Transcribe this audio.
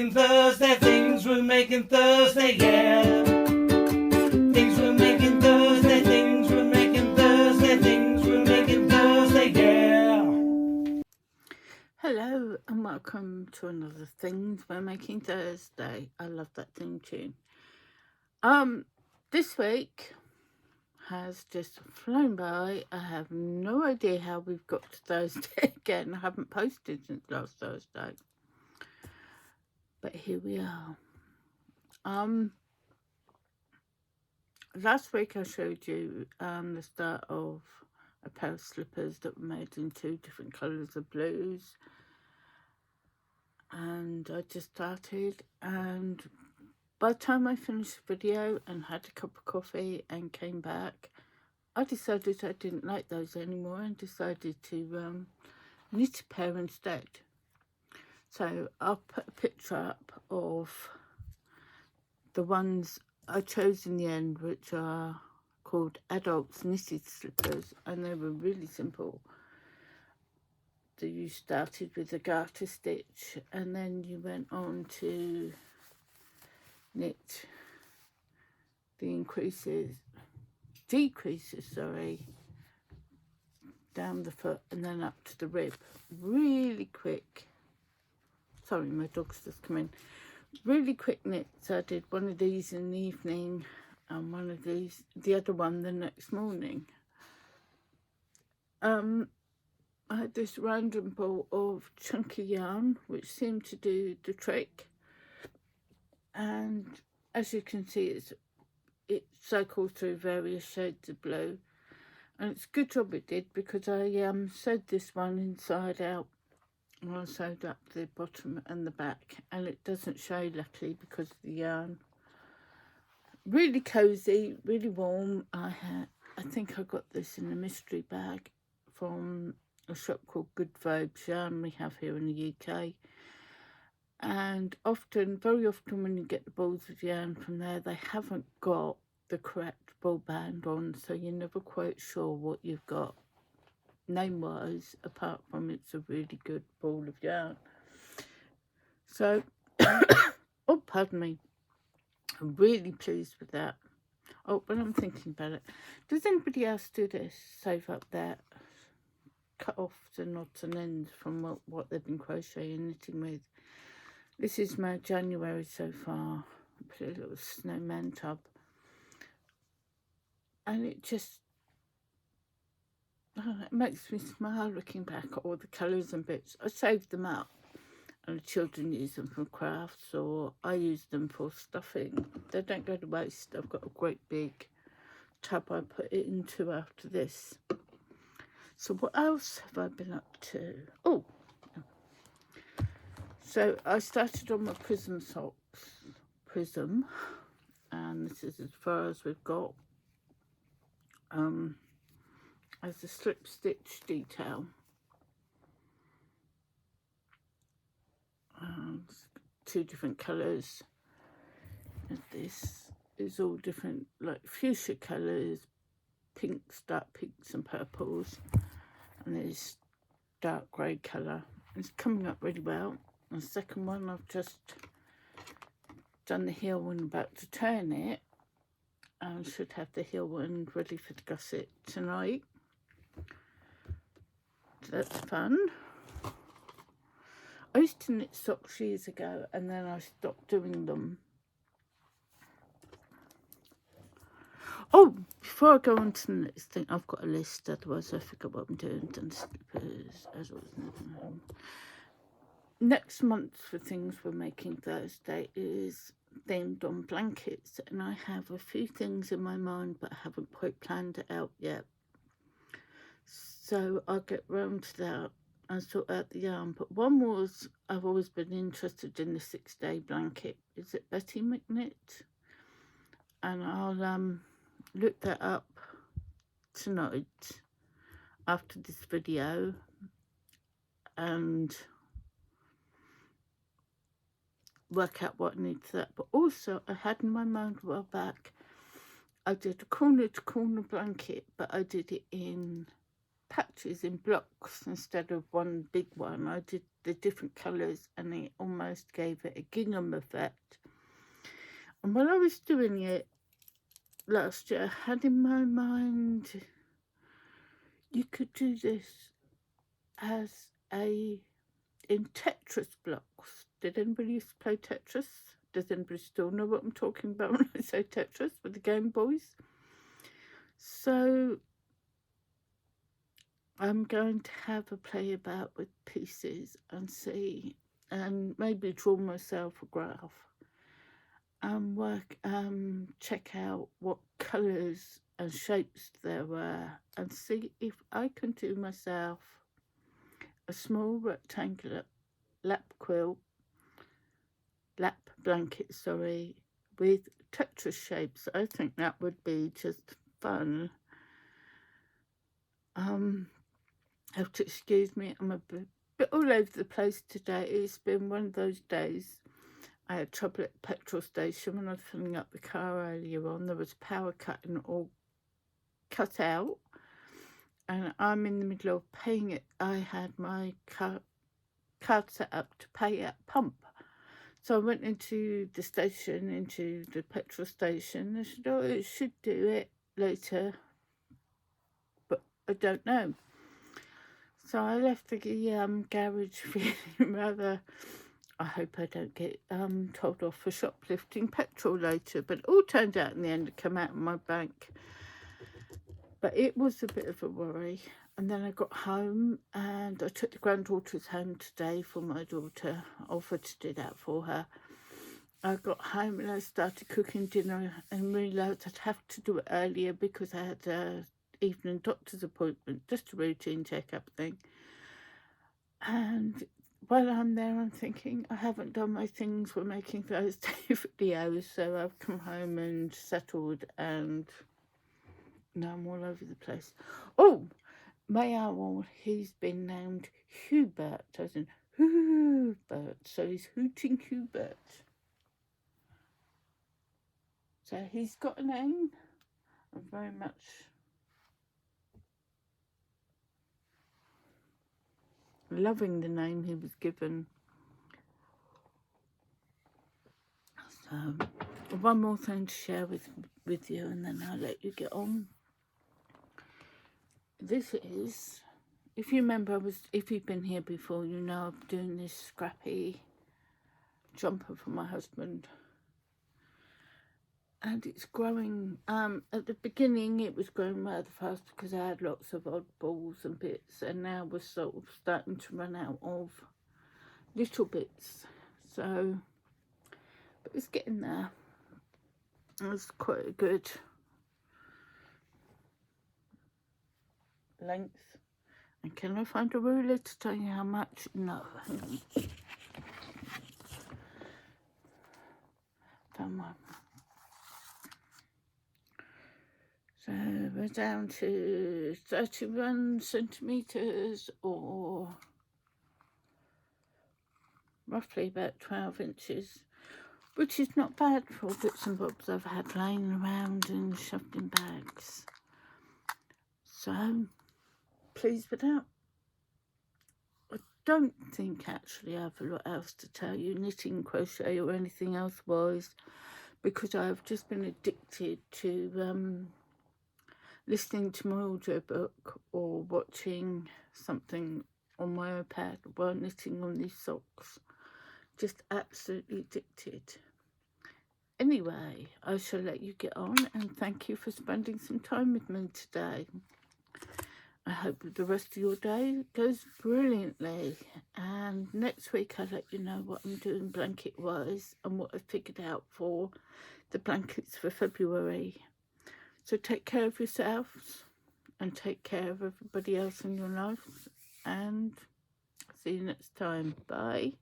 making Thursday, things we're making Thursday, yeah. Things we're making Thursday, things we're making Thursday, things we're making Thursday, yeah. Hello and welcome to another Things We're Making Thursday. I love that theme tune. This week has just flown by. I have no idea how we've got to Thursday again. I haven't posted since last Thursday. But here we are. Last week I showed you the start of a pair of slippers that were made in 2 different colours of blues. And I just started, and by the time I finished the video and had a cup of coffee and came back, I decided I didn't like those anymore and decided to knit a pair instead. So I'll put a picture up of the ones I chose in the end, which are called Adults Knitted Slippers, and they were really simple. So you started with a garter stitch and then you went on to knit the decreases down the foot and then up to the rib. Really quick. Sorry, my dog's just come in. Really quick knits. I did one of these in the evening and one of these, the other one the next morning. I had this random ball of chunky yarn which seemed to do the trick, and as you can see it cycled through various shades of blue, and it's a good job it did because I sewed this one inside out and I sewed up the bottom and the back, and it doesn't show luckily because of the yarn. Really cozy, really warm. I think I got this in a mystery bag from a shop called Good Vibes Yarn we have here in the UK, and very often when you get the balls of yarn from there, they haven't got the correct ball band on, so you're never quite sure what you've got name wise, apart from it's a really good ball of yarn. So oh, pardon me, I'm really pleased with that. Oh, but I'm thinking about it, does anybody else do this? Save up that, cut off the knots and ends from what they've been crocheting and knitting with. This is my January so far. I put a little snowman tub, and it just it makes me smile looking back at all the colours and bits. I saved them up and the children use them for crafts, or I use them for stuffing. They don't go to waste. I've got a great big tub I put it into after this. So what else have I been up to? Oh, so I started on my Prism socks. Prism, and this is as far as we've got. As a slip stitch detail. 2 different colours. And this is all different, like fuchsia colours, pinks, dark pinks and purples, and this dark grey colour. It's coming up really well. And the second one, I've just done the heel and about to turn it. I should have the heel one ready for the gusset tonight. So that's fun. I used to knit socks years ago and then I stopped doing them. Oh, before I go on to the next thing, I've got a list, otherwise I forget what I'm doing. Done slippers, as I was next month for Things We're Making Thursday is themed on blankets, and I have a few things in my mind but I haven't quite planned it out yet. So I'll get round to that and sort out the yarn. But one was, I've always been interested in the 6-day blanket. Is it Betty McKnit? And I'll look that up tonight after this video and work out what I need for that. But also I had in my mind a while back, I did a corner to corner blanket, but I did it in patches in blocks instead of one big one. I did the different colours and it almost gave it a gingham effect. And when I was doing it last year, I had in my mind you could do this as in Tetris blocks. Did anybody used to play Tetris? Does anybody still know what I'm talking about when I say Tetris with the Game Boys? So I'm going to have a play about with pieces and see, and maybe draw myself a graph and check out what colours and shapes there were and see if I can do myself a small rectangular lap blanket, with Tetris shapes. I think that would be just fun. Have to excuse me, I'm a bit all over the place today. It's been one of those days. I had trouble at the petrol station when I was filling up the car earlier on. There was a power cut and all cut out, and I'm in the middle of paying it. I had my card set up to pay at pump. So I went into the station, into the petrol station. They said, oh, it should do it later, but I don't know. So I left the garage feeling rather, I hope I don't get told off for shoplifting petrol later. But it all turned out in the end to come out of my bank. But it was a bit of a worry. And then I got home and I took the granddaughters home today for my daughter. I offered to do that for her. I got home and I started cooking dinner and realised I'd have to do it earlier because I had an evening doctor's appointment, just a routine checkup thing. And while I'm there, I'm thinking I haven't done my things for Making Thursday videos, so I've come home and settled and now I'm all over the place. Oh! My owl, he's been named Hubert, as in Hubert, so he's Hooting Hubert. So he's got a name. I'm very much loving the name he was given. So, one more thing to share with you, and then I'll let you get on. This is, if you remember, if you've been here before, you know I'm doing this scrappy jumper for my husband. And it's growing, at the beginning it was growing rather fast because I had lots of oddballs and bits, and now we're sort of starting to run out of little bits. So, but it's getting there. It's quite a good length. And can I find a ruler to tell you how much? No. Found one. So we're down to 31 centimetres, or roughly about 12 inches, which is not bad for bits and bobs I've had laying around and shoved in bags. So pleased with that. I don't think actually I have a lot else to tell you, knitting, crochet or anything else wise, because I've just been addicted to listening to my audiobook or watching something on my iPad while knitting on these socks. Just absolutely addicted. Anyway, I shall let you get on, and thank you for spending some time with me today. I hope the rest of your day goes brilliantly, and next week I'll let you know what I'm doing blanket wise and what I've figured out for the blankets for February. So take care of yourselves and take care of everybody else in your life, and see you next time. Bye.